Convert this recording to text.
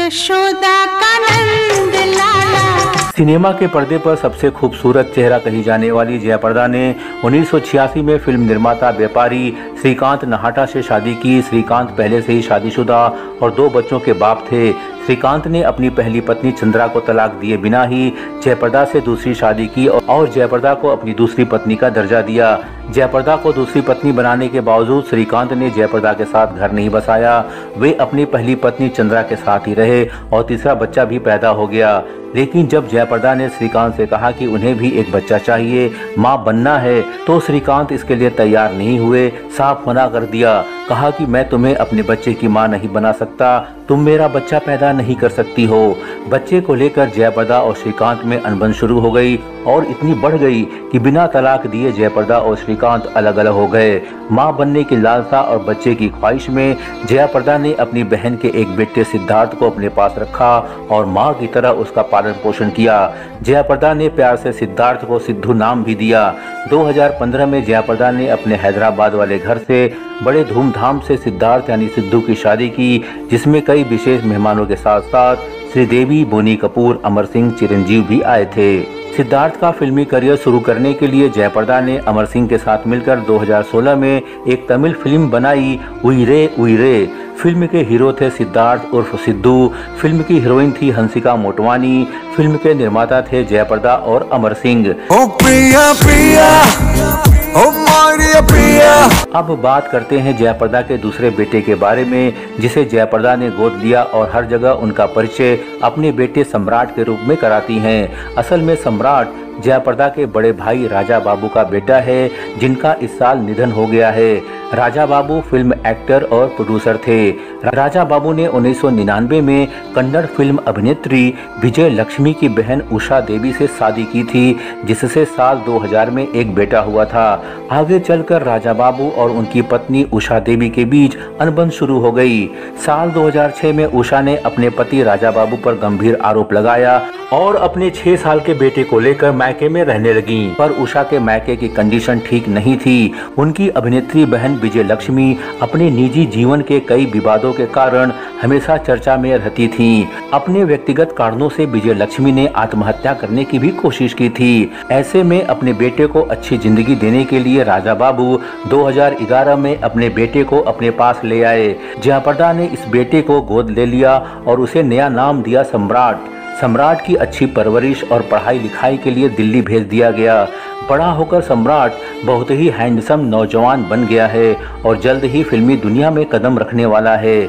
यशोदा का नंद लाला। सिनेमा के पर्दे पर सबसे खूबसूरत चेहरा कही जाने वाली जयाप्रदा ने 1986 में फिल्म निर्माता व्यापारी श्रीकांत नाहटा से शादी की। श्रीकांत पहले से ही शादीशुदा और 2 बच्चों के बाप थे। श्रीकांत ने अपनी पहली पत्नी चंद्रा को तलाक दिए बिना ही जयाप्रदा से दूसरी शादी की और जयाप्रदा को अपनी दूसरी पत्नी का दर्जा दिया। जयाप्रदा को दूसरी पत्नी बनाने के बावजूद श्रीकांत ने जयाप्रदा के साथ घर नहीं बसाया। वे अपनी पहली पत्नी चंद्रा के साथ ही रहे और तीसरा बच्चा भी पैदा हो गया। लेकिन जब जयाप्रदा ने श्रीकांत से कहा कि उन्हें भी एक बच्चा चाहिए, मां बनना है, तो श्रीकांत इसके लिए तैयार नहीं हुए, साफ मना कर दिया। कहा कि मैं तुम्हें अपने बच्चे की मां नहीं बना सकता, तुम मेरा बच्चा पैदा नहीं कर सकती हो। बच्चे को लेकर जयाप्रदा और श्रीकांत में अनबन शुरू हो गई और इतनी बढ़ गई कि बिना तलाक दिए जयाप्रदा और श्रीकांत अलग अलग हो गए। मां बनने की लालसा और बच्चे की ख्वाहिश में जयाप्रदा ने अपनी बहन के एक बेटे सिद्धार्थ को अपने पास रखा और मां की तरह उसका पालन पोषण किया। जयाप्रदा ने प्यार से सिद्धार्थ को सिद्धू नाम भी दिया। 2015 में जयाप्रदा ने अपने हैदराबाद वाले घर से बड़े धूमधाम से सिद्धार्थ यानी सिद्धू की शादी की, जिसमें कई विशेष मेहमानों के साथ साथ श्रीदेवी, बोनी कपूर, अमर सिंह, चिरंजीव भी आए थे। सिद्धार्थ का फिल्मी करियर शुरू करने के लिए जयाप्रदा ने अमर सिंह के साथ मिलकर 2016 में एक तमिल फिल्म बनाई, उइरे उइरे। फिल्म के हीरो थे सिद्धार्थ उर्फ सिद्धू, फिल्म की हीरोइन थी हंसिका मोटवानी, फिल्म के निर्माता थे जयाप्रदा और अमर सिंह। ओ प्रिया प्रिया, ओ मारिया प्रिया। अब बात करते हैं जयाप्रदा के दूसरे बेटे के बारे में, जिसे जयाप्रदा ने गोद लिया और हर जगह उनका परिचय अपने बेटे सम्राट के रूप में कराती हैं। असल में सम्राट जयाप्रदा के बड़े भाई राजा बाबू का बेटा है, जिनका इस साल निधन हो गया है। राजा बाबू फिल्म एक्टर और प्रोड्यूसर थे। राजा बाबू ने 1999 में कन्नड़ फिल्म अभिनेत्री विजय लक्ष्मी की बहन उषा देवी से शादी की थी, जिससे साल 2000 में एक बेटा हुआ था। आगे चलकर राजा बाबू और उनकी पत्नी उषा देवी के बीच अनबन शुरू हो गई। साल 2006 में उषा ने अपने पति राजा बाबू पर गंभीर आरोप लगाया और अपने 6 साल के बेटे को लेकर मायके में रहने लगी। पर उषा के मायके की कंडीशन ठीक नहीं थी। उनकी अभिनेत्री बहन विजय लक्ष्मी अपने निजी जीवन के कई विवादों के कारण हमेशा चर्चा में रहती थीं। अपने व्यक्तिगत कारणों से विजय लक्ष्मी ने आत्महत्या करने की भी कोशिश की थी। ऐसे में अपने बेटे को अच्छी जिंदगी देने के लिए राजा बाबू 2011 में अपने बेटे को अपने पास ले आए। जयाप्रदा ने इस बेटे को गोद ले लिया और उसे नया नाम दिया सम्राट। सम्राट की अच्छी परवरिश और पढ़ाई लिखाई के लिए दिल्ली भेज दिया गया। बड़ा होकर सम्राट बहुत ही हैंडसम नौजवान बन गया है और जल्द ही फिल्मी दुनिया में कदम रखने वाला है।